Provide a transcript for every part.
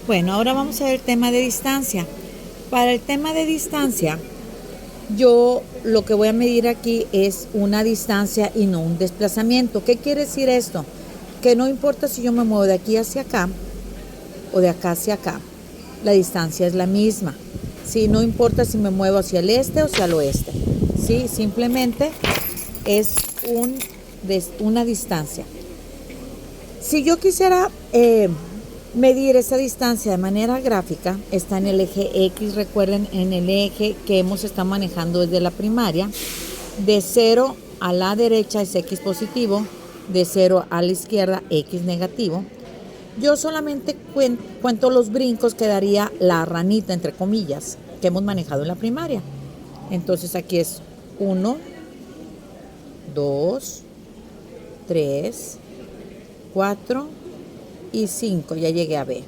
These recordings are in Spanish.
Bueno, ahora vamos a ver el tema de distancia. Para el tema de distancia, yo lo que voy a medir aquí es una distancia y no un desplazamiento. ¿Qué quiere decir esto? Que no importa si yo me muevo de aquí hacia acá o de acá hacia acá, la distancia es la misma. ¿Sí? No importa si me muevo hacia el este o hacia el oeste. ¿Sí? Simplemente es una distancia. Si yo quisiera medir esa distancia de manera gráfica, está en el eje X, recuerden, en el eje que hemos estado manejando desde la primaria. De 0 a la derecha es X positivo, de 0 a la izquierda X negativo. Yo solamente cuento los brincos que daría la ranita, entre comillas, que hemos manejado en la primaria. Entonces aquí es 1, 2, 3, 4 y 5, ya llegué a B.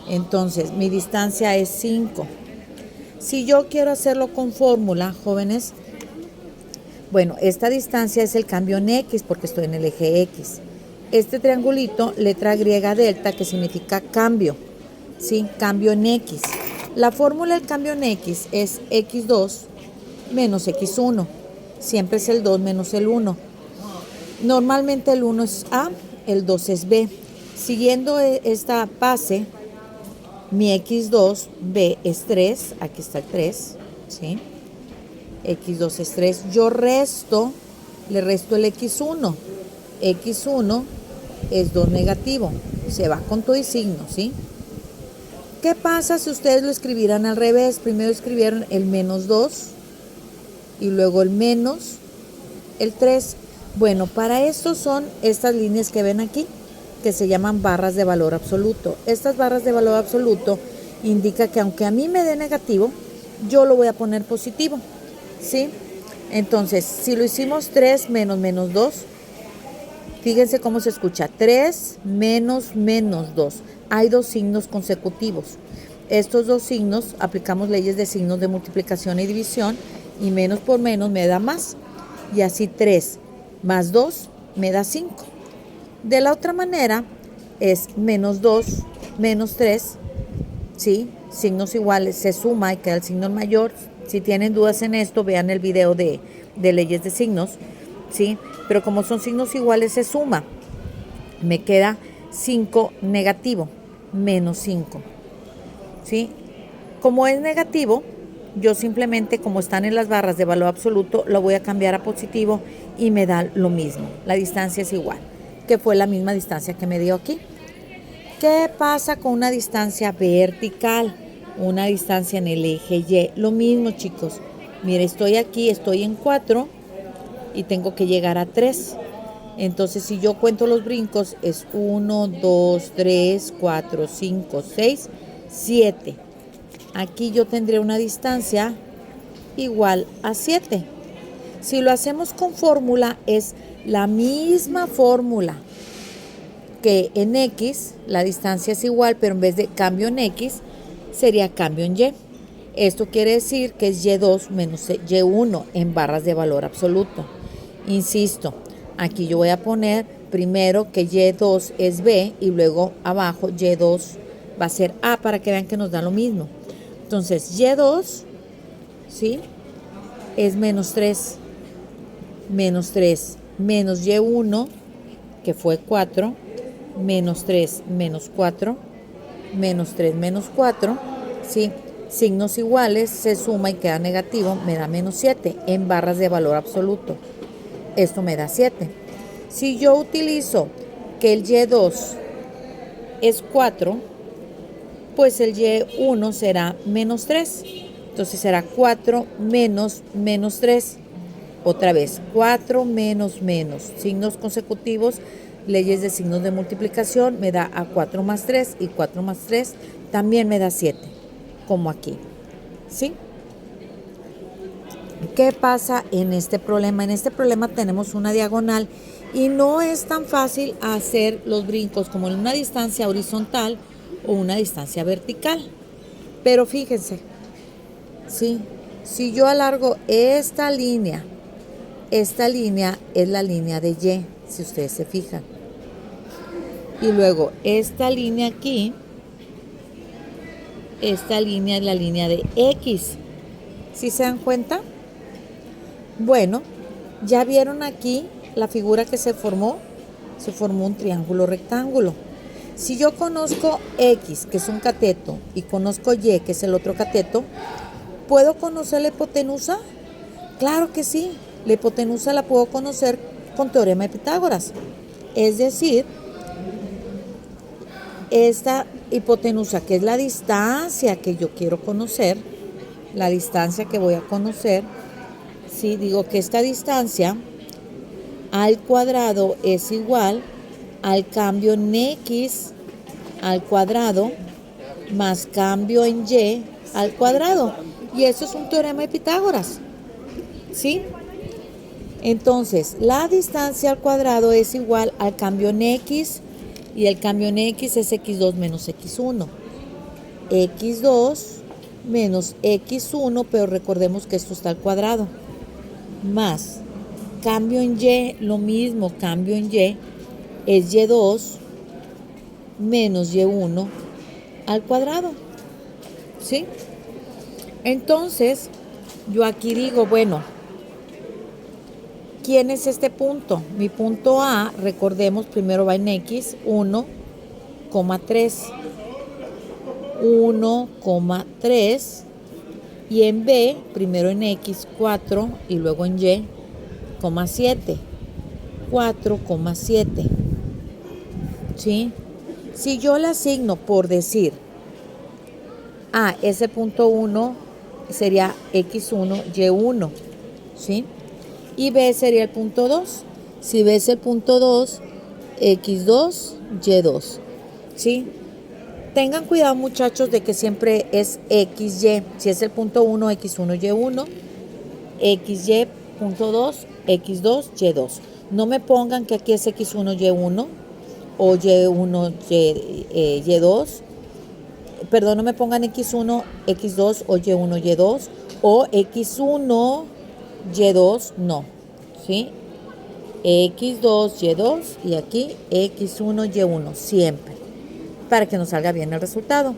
Entonces mi distancia es 5. Si yo quiero hacerlo con fórmula, jóvenes, bueno, esta distancia es el cambio en X porque estoy en el eje X. Este triangulito, letra griega delta, que significa cambio, ¿sí? Cambio en X. La fórmula del cambio en X es X2 menos X1. Siempre es el 2 menos el 1. Normalmente el 1 es A, el 2 es B. Siguiendo esta base, mi X2, B es 3, aquí está el 3, ¿sí? X2 es 3. Yo le resto el X1. X1 es 2 negativo, se va con todo y signo, ¿sí? ¿Qué pasa si ustedes lo escribieran al revés? Primero escribieron el menos 2 y luego el menos el 3. Bueno, para esto son estas líneas que ven aquí, que se llaman barras de valor absoluto. Estas barras de valor absoluto indica que aunque a mí me dé negativo, yo lo voy a poner positivo, ¿sí? Entonces, si lo hicimos 3 menos menos 2, fíjense cómo se escucha, 3 menos menos 2. Hay dos signos consecutivos. Estos dos signos, aplicamos leyes de signos de multiplicación y división, y menos por menos me da más. Y así 3 más 2 me da 5. De la otra manera es menos 2 menos 3, ¿sí? Signos iguales, se suma y queda el signo mayor. Si tienen dudas en esto, vean el video de leyes de signos, ¿sí? Pero como son signos iguales, se suma. Me queda 5 negativo, menos 5, ¿sí? Como es negativo, yo simplemente, como están en las barras de valor absoluto, lo voy a cambiar a positivo y me da lo mismo. La distancia es igual, que fue la misma distancia que me dio aquí. ¿Qué pasa con una distancia vertical? Una distancia en el eje Y. Lo mismo, chicos. Mire, estoy aquí, estoy en 4 y tengo que llegar a 3. Entonces, si yo cuento los brincos, es 1, 2, 3, 4, 5, 6, 7. Aquí yo tendré una distancia igual a 7. Si lo hacemos con fórmula, es la misma fórmula que en X, la distancia es igual, pero en vez de cambio en X, sería cambio en Y. Esto quiere decir que es Y2 menos Y1 en barras de valor absoluto. Insisto, aquí yo voy a poner primero que Y2 es B y luego abajo Y2 va a ser A para que vean que nos da lo mismo. Entonces, Y2, ¿sí? Es menos 3, menos Y1, que fue 4, menos 3, menos 4, menos 3, menos 4, ¿sí? Signos iguales, se suma y queda negativo, me da menos 7 en barras de valor absoluto. Esto me da 7. Si yo utilizo que el Y2 es 4, pues el Y1 será menos 3. Entonces será 4 menos menos 3. Otra vez, 4 menos menos. Signos consecutivos, leyes de signos de multiplicación, me da a 4 más 3 y 4 más 3 también me da 7, como aquí, ¿sí? ¿Qué pasa en este problema? En este problema tenemos una diagonal y no es tan fácil hacer los brincos como en una distancia horizontal o una distancia vertical. Pero fíjense, ¿sí? Si yo alargo esta línea es la línea de Y, si ustedes se fijan. Y luego esta línea aquí esta línea es la línea de X. ¿Sí se dan cuenta? Bueno, ya vieron aquí la figura que se formó un triángulo rectángulo. Si yo conozco X, que es un cateto, y conozco Y, que es el otro cateto, ¿puedo conocer la hipotenusa? Claro que sí, la hipotenusa la puedo conocer con teorema de Pitágoras. Es decir, esta hipotenusa, que es la distancia que yo quiero conocer, la distancia que voy a conocer, sí, digo que esta distancia al cuadrado es igual al cambio en X al cuadrado más cambio en Y al cuadrado. Y eso es un teorema de Pitágoras. ¿Sí? Entonces, la distancia al cuadrado es igual al cambio en X, y el cambio en X es X2 menos X1. X2 menos X1, pero recordemos que esto está al cuadrado, más cambio en Y, lo mismo, cambio en Y es Y2 menos Y1 al cuadrado. ¿Sí? Entonces, yo aquí digo, bueno, ¿quién es este punto? Mi punto A, recordemos, primero va en X, 1,3. 1,3. Y en B, primero en X, 4, y luego en Y, 7. 4,7. ¿Sí? Si yo le asigno, por decir, A, ese punto 1 sería X1, Y1, ¿sí? Y B sería el punto 2. Si B es el punto 2, X2, Y2, ¿sí? Tengan cuidado, muchachos, de que siempre es XY. Si es el punto 1, X1, Y1, XY, punto 2, X2, Y2. No me pongan que aquí es X1, Y1 o Y1, Y2. Perdón, no me pongan X1, X2 o Y1, Y2 o X1, Y2, no, ¿sí? X2, Y2 y aquí X1, Y1, siempre, para que nos salga bien el resultado.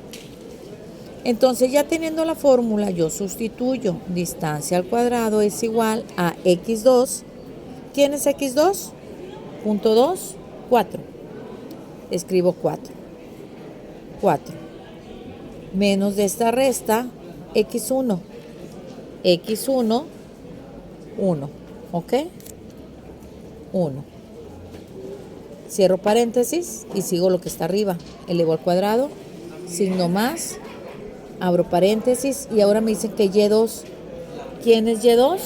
Entonces, ya teniendo la fórmula, yo sustituyo distancia al cuadrado es igual a X2. ¿Quién es X2? Punto 2, 4. Escribo 4. 4. Menos de esta resta, X1. X1, 1. ¿Ok? 1. Cierro paréntesis y sigo lo que está arriba. Elevo al cuadrado, signo más, abro paréntesis y ahora me dicen que Y2. ¿Quién es Y2?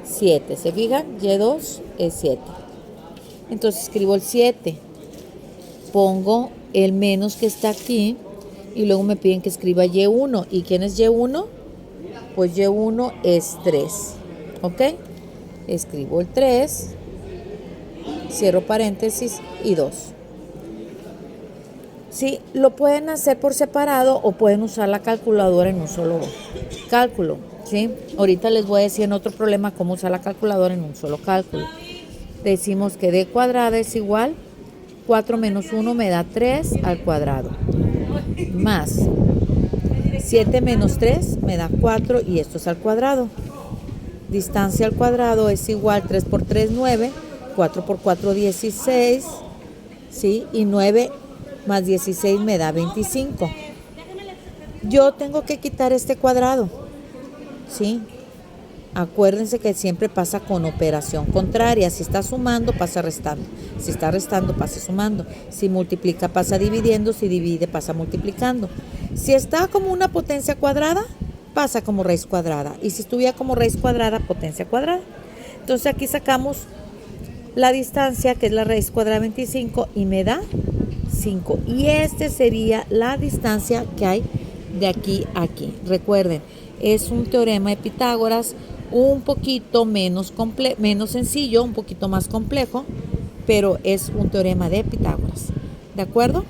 7. ¿Se fijan? Y2 es 7. Entonces escribo el 7. Pongo el menos que está aquí y luego me piden que escriba Y1. ¿Y quién es Y1? Pues Y1 es 3. ¿Ok? Escribo el 3. Cierro paréntesis y 2. Sí, lo pueden hacer por separado o pueden usar la calculadora en un solo cálculo. ¿Sí? Ahorita les voy a decir en otro problema cómo usar la calculadora en un solo cálculo. Decimos que d cuadrada es igual 4 menos 1 me da 3 al cuadrado. Más 7 menos 3 me da 4 y esto es al cuadrado. Distancia al cuadrado es igual 3 por 3, 9. 4 por 4, 16, ¿sí? Y 9 más 16 me da 25. Yo tengo que quitar este cuadrado, ¿sí? Acuérdense que siempre pasa con operación contraria. Si está sumando, pasa restando. Si está restando, pasa sumando. Si multiplica, pasa dividiendo. Si divide, pasa multiplicando. Si está como una potencia cuadrada, pasa como raíz cuadrada. Y si estuviera como raíz cuadrada, potencia cuadrada. Entonces aquí sacamos la distancia, que es la raíz cuadrada de 25, y me da 5. Y este sería la distancia que hay de aquí a aquí. Recuerden, es un teorema de Pitágoras un poquito menos sencillo, un poquito más complejo, pero es un teorema de Pitágoras. ¿De acuerdo?